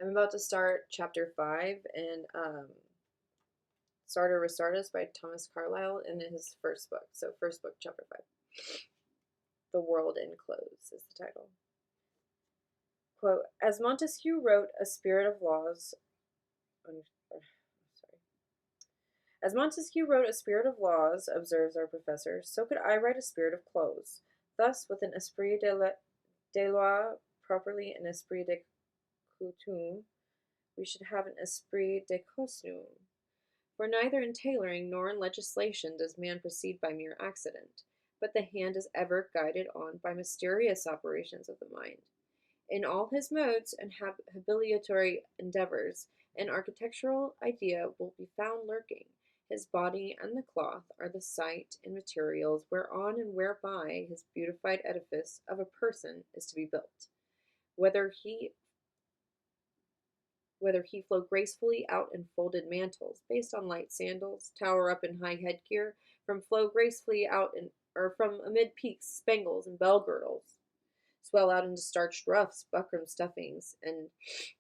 I'm about to start chapter 5 in Sartor Resartus by Thomas Carlyle in his first book. So, first book, chapter 5. The World in Clothes is the title. Quote, as Montesquieu wrote a spirit of laws, as Montesquieu wrote a spirit of laws, observes our professor, so could I write a spirit of clothes. Thus, with an esprit de loi properly an esprit de coutume, we should have an esprit de costume. For neither in tailoring nor in legislation does man proceed by mere accident, but the hand is ever guided on by mysterious operations of the mind. In all his modes and habilitatory endeavors, an architectural idea will be found lurking. His body and the cloth are the site and materials whereon and whereby his beautified edifice of a person is to be built. Whether he flow gracefully out in folded mantles, based on light sandals, tower up in high headgear, from flow gracefully out in, or from amid peaks, spangles, and bell girdles, swell out into starched ruffs, buckram stuffings, and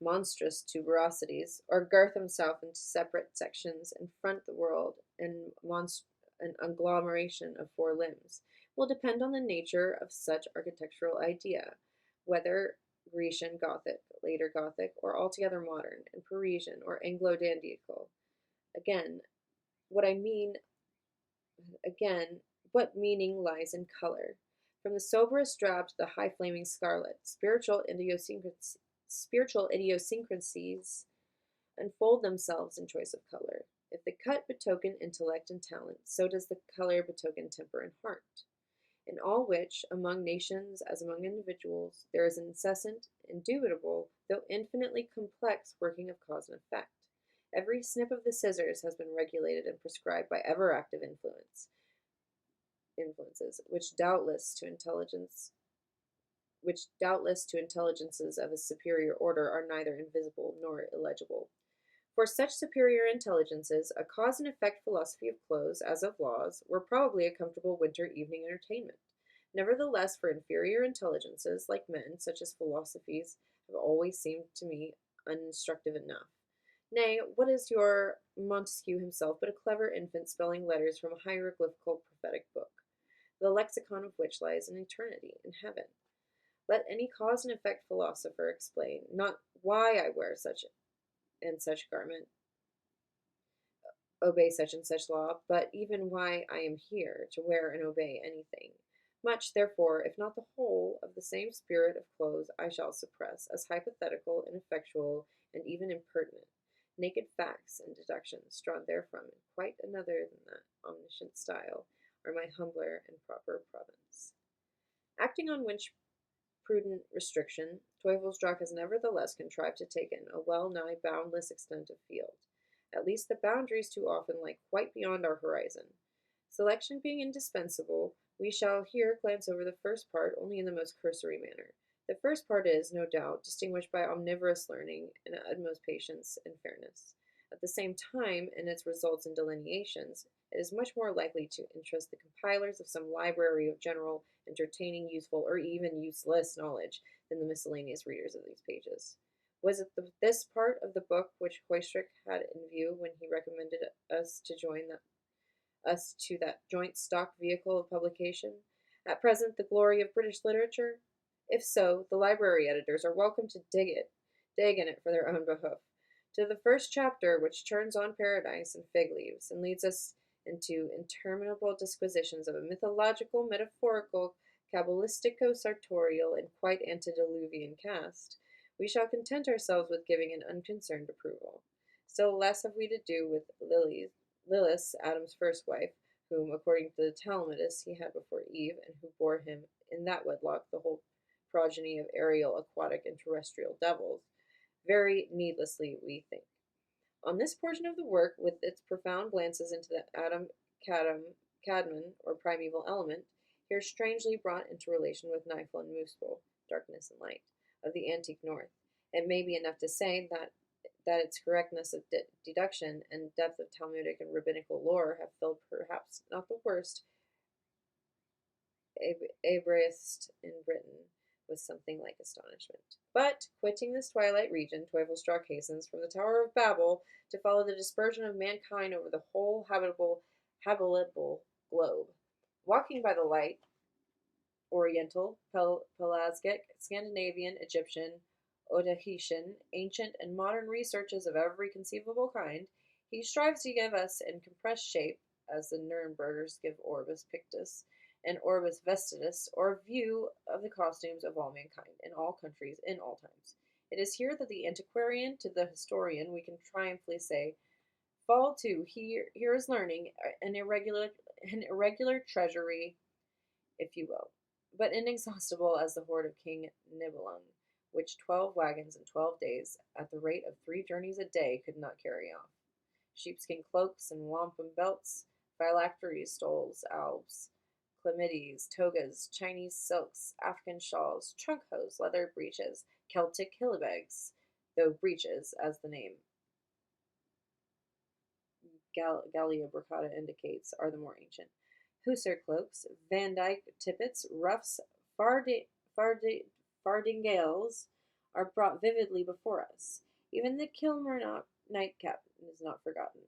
monstrous tuberosities, or girth himself into separate sections and front the world in an agglomeration of four limbs, will depend on the nature of such architectural idea, whether Grecian Gothic, later Gothic, or altogether modern, and Parisian, or Anglo-Dandiacal. Again, what I mean, again, what meaning lies in color. From the soberest drab to the high flaming scarlet, spiritual idiosyncrasies unfold themselves in choice of color. If the cut betoken intellect and talent, so does the color betoken temper and heart. In all which, among nations as among individuals, there is an incessant, indubitable, though infinitely complex working of cause and effect. Every snip of the scissors has been regulated and prescribed by ever active influences, which doubtless to intelligences of a superior order are neither invisible nor illegible. For such superior intelligences, a cause and effect philosophy of clothes, as of laws, were probably a comfortable winter evening entertainment. Nevertheless, for inferior intelligences, like men, such as philosophies have always seemed to me uninstructive enough. Nay, what is your Montesquieu himself but a clever infant spelling letters from a hieroglyphical prophetic book, the lexicon of which lies in eternity, in heaven? Let any cause and effect philosopher explain, not why I wear such and such garment, obey such and such law, but even why I am here, to wear and obey anything. Much, therefore, if not the whole, of the same spirit of clothes I shall suppress, as hypothetical, ineffectual, and even impertinent, naked facts and deductions drawn therefrom in quite another than that omniscient style, are my humbler and proper province. Acting on which prudent restriction, Teufelsdrockh has nevertheless contrived to take in a well-nigh boundless extent of field. At least the boundaries too often lie quite beyond our horizon. Selection being indispensable, we shall here glance over the first part only in the most cursory manner. The first part is, no doubt, distinguished by omnivorous learning and utmost patience and fairness. At the same time, in its results and delineations, it is much more likely to interest the compilers of some library of general, entertaining, useful, or even useless knowledge than the miscellaneous readers of these pages. Was it this part of the book which Hoistrick had in view when he recommended us to that joint stock vehicle of publication, at present the glory of British literature? If so, the library editors are welcome to dig in it for their own behoof. To the first chapter, which turns on paradise and fig leaves, and leads us into interminable disquisitions of a mythological, metaphorical, cabalistico-sartorial, and quite antediluvian cast, we shall content ourselves with giving an unconcerned approval. Still less have we to do with Lilith, Adam's first wife, whom, according to the Talmudists, he had before Eve, and who bore him in that wedlock the whole progeny of aerial, aquatic, and terrestrial devils, very needlessly, we think. On this portion of the work, with its profound glances into the Cadmon, or primeval element, here strangely brought into relation with Nifl and Muspel, darkness and light, of the antique North, it may be enough to say that its correctness of deduction and depth of Talmudic and rabbinical lore have filled perhaps not the worst Hebraist in Britain, with something like astonishment. But, quitting this twilight region, Teufelsdrock hastens from the Tower of Babel to follow the dispersion of mankind over the whole habitable globe. Walking by the light, Oriental, Pelasgic, Scandinavian, Egyptian, Otahitian, ancient and modern researches of every conceivable kind, he strives to give us in compressed shape, as the Nurnbergers give Orbis Pictus and Orbis Vestidus, or view of the costumes of all mankind, in all countries, in all times. It is here that the antiquarian to the historian we can triumphantly say, fall to, here is learning, an irregular treasury, if you will, but inexhaustible as the hoard of King Nibelung, which 12 wagons in 12 days, at the rate of 3 journeys a day, could not carry off. Sheepskin cloaks and wampum belts, phylacteries, stoles, albs, chlamydes, togas, Chinese silks, African shawls, trunk hose, leather breeches, Celtic hillebegs, though breeches, as the name Gallia Bracata indicates, are the more ancient. Hussar cloaks, Vandyke tippets, ruffs, fardingales are brought vividly before us. Even the Kilmarnock nightcap is not forgotten.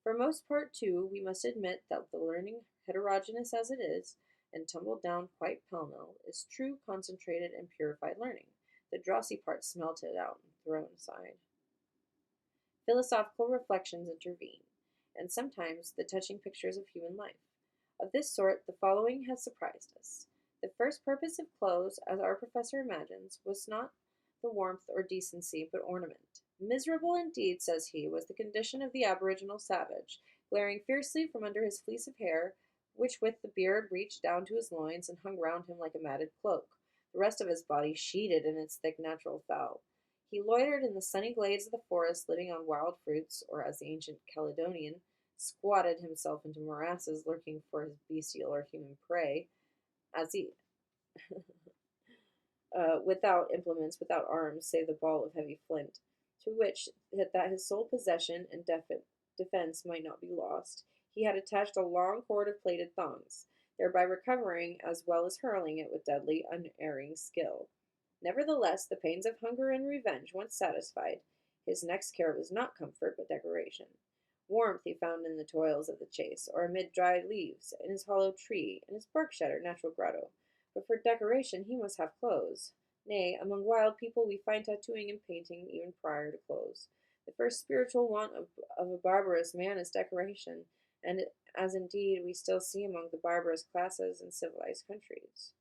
For most part, too, we must admit that the learning, heterogeneous as it is, and tumbled down quite pell-mell, is true, concentrated, and purified learning. The drossy parts smelted out and thrown aside. Philosophical reflections intervene, and sometimes the touching pictures of human life. Of this sort, the following has surprised us. The first purpose of clothes, as our professor imagines, was not the warmth or decency, but ornament. Miserable indeed, says he, was the condition of the aboriginal savage, glaring fiercely from under his fleece of hair, which with the beard reached down to his loins and hung round him like a matted cloak, the rest of his body sheeted in its thick natural fowl. He loitered in the sunny glades of the forest, living on wild fruits, or, as the ancient Caledonian, squatted himself into morasses, lurking for his bestial or human prey, as he without implements, without arms, save the ball of heavy flint, to which, that his sole possession and defense might not be lost, he had attached a long cord of plaited thongs, thereby recovering as well as hurling it with deadly, unerring skill. Nevertheless, the pains of hunger and revenge once satisfied, his next care was not comfort, but decoration. Warmth he found in the toils of the chase, or amid dry leaves, in his hollow tree, in his bark shed or natural grotto. But for decoration he must have clothes. Nay, among wild people we find tattooing and painting even prior to clothes. The first spiritual want of a barbarous man is decoration, and as indeed we still see among the barbarous classes in civilized countries.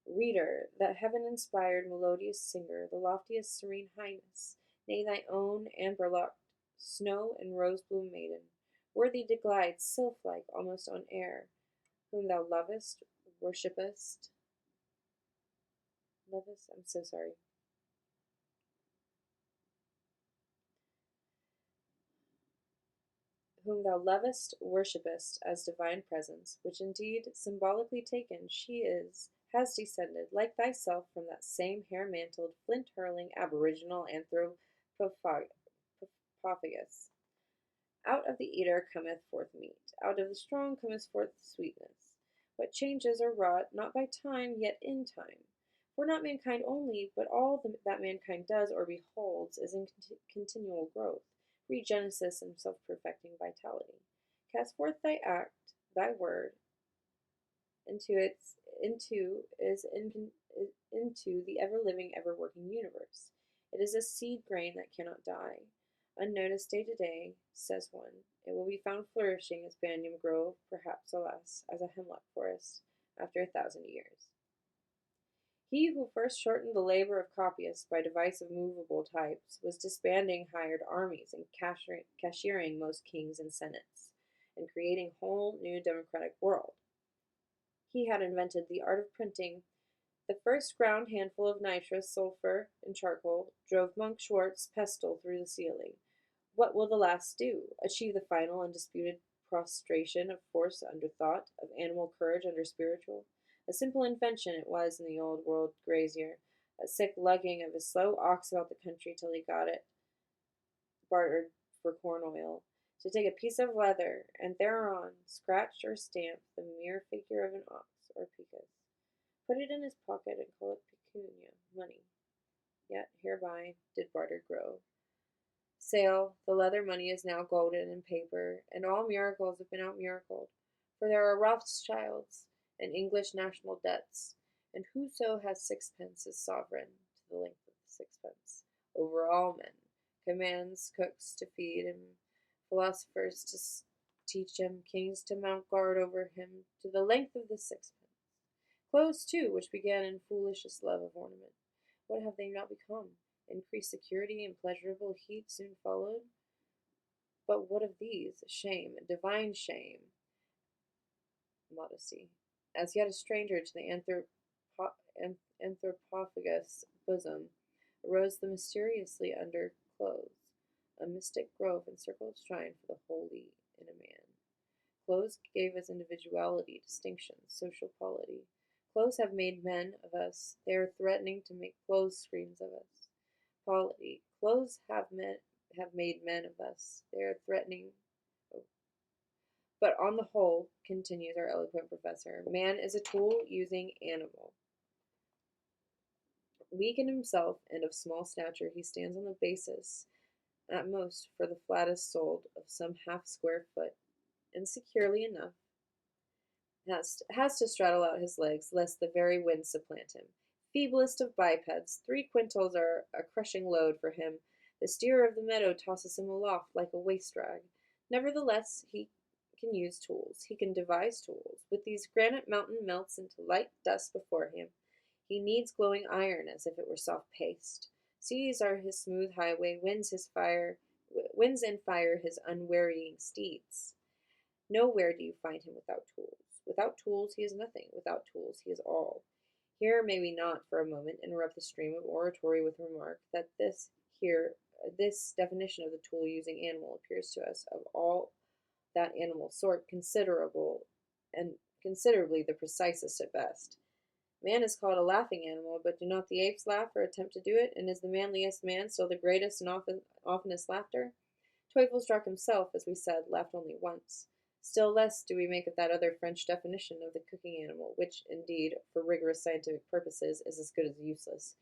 Reader, that heaven-inspired melodious singer, the loftiest serene highness, nay, thy own amber-locked snow and rose-bloom maiden, worthy to glide sylph-like almost on air, whom thou lovest, worshippest, whom thou lovest, worshippest as divine presence, which indeed, symbolically taken, has descended, like thyself, from that same hair-mantled, flint-hurling, aboriginal anthropophagus. Out of the eater cometh forth meat, out of the strong cometh forth sweetness. What changes are wrought, not by time, yet in time. For not mankind only, but all that mankind does or beholds is in continual growth, regenesis, and self-perfecting vitality. Cast forth thy act, thy word, into the ever-living, ever-working universe. It is a seed grain that cannot die. Unnoticed day to day, says one, it will be found flourishing as Banyan Grove, perhaps, alas, as a hemlock forest, after 1,000 years. He who first shortened the labor of copyists by device of movable types was disbanding hired armies and cashiering most kings and senates, and creating a whole new democratic world. He had invented the art of printing. The first ground handful of nitrous, sulfur, and charcoal drove Monk Schwartz pestle through the ceiling. What will the last do? Achieve the final undisputed prostration of force under thought, of animal courage under spiritual? A simple invention it was in the old world grazier, a sick lugging of his slow ox about the country till he got it bartered for corn oil, to take a piece of leather, and thereon scratch or stamp the mere figure of an ox or picus, put it in his pocket, and call it pecunia, money. Yet hereby did barter grow. Sail, the leather money is now golden and paper, and all miracles have been outmiracled. For there are Rothschilds and English national debts, and whoso has sixpence is sovereign to the length of the sixpence over all men, commands cooks to feed him, philosophers to teach him, kings to mount guard over him to the length of the sixpence. Clothes, too, which began in foolishest love of ornament, what have they not become? Increased security and pleasurable heat soon followed. But what of these? Shame, divine shame, modesty. As yet a stranger to the anthropophagus bosom, arose the mysteriously under clothes, a mystic grove encircled shrine for the holy in a man. Clothes gave us individuality, distinction, social polity. Clothes have made men of us. They are threatening to make clothes screens of us. Polity. Clothes have made men of us. They are threatening. But on the whole, continues our eloquent professor, man is a tool-using animal. Weak in himself and of small stature, he stands on the basis, at most, for the flattest soled of some half-square foot, and securely enough has to straddle out his legs, lest the very wind supplant him. Feeblest of bipeds, 3 quintals are a crushing load for him. The steerer of the meadow tosses him aloft like a waist rag. Nevertheless, he can use tools. He can devise tools. With these granite mountain melts into light dust before him. He needs glowing iron as if it were soft paste. Seas are his smooth highway, winds and fire his unwearying steeds. Nowhere do you find him without tools. Without tools he is nothing. Without tools he is all. Here may we not, for a moment, interrupt the stream of oratory with remark that this definition of the tool-using animal appears to us of all that animal sort considerably the precisest at best. Man is called a laughing animal, but do not the apes laugh or attempt to do it, and is the manliest man still the greatest and oftenest laughter? Teufelsdrockh himself, as we said, laughed only once. Still less do we make of that other French definition of the cooking animal, which, indeed, for rigorous scientific purposes, is as good as useless.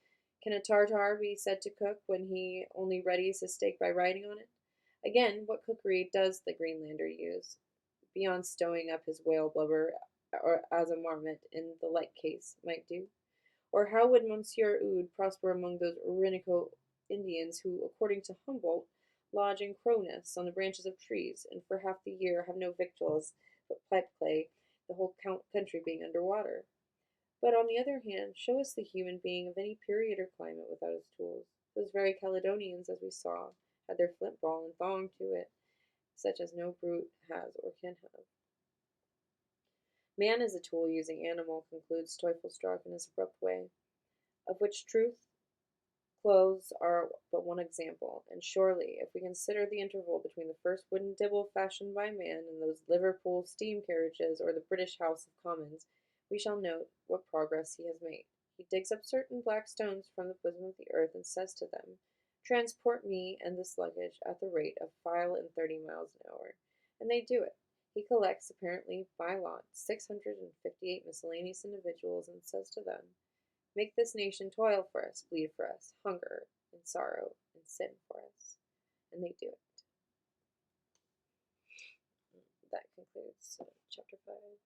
Can a Tartar be said to cook when he only readies his steak by riding on it? Again, what cookery does the Greenlander use, beyond stowing up his whale blubber, or as a marmot in the like case might do? Or how would Monsieur Oud prosper among those Orinoco Indians who, according to Humboldt, lodge in crow nests on the branches of trees, and for half the year have no victuals but pipe clay, the whole country being under water? But, on the other hand, show us the human being of any period or climate without his tools. Those very Caledonians, as we saw, had their flint ball and thong to it, such as no brute has or can have. Man is a tool-using animal, concludes Teufelsdrockh in his abrupt way, of which truth clothes are but one example, and surely, if we consider the interval between the first wooden dibble fashioned by man and those Liverpool steam carriages or the British House of Commons, we shall note what progress he has made. He digs up certain black stones from the bosom of the earth and says to them, "Transport me and this luggage at the rate of 5 miles an hour," and they do it. He collects, apparently by lot, 658 miscellaneous individuals and says to them, "Make this nation toil for us, bleed for us, hunger and sorrow and sin for us." And they do it. That concludes chapter 5.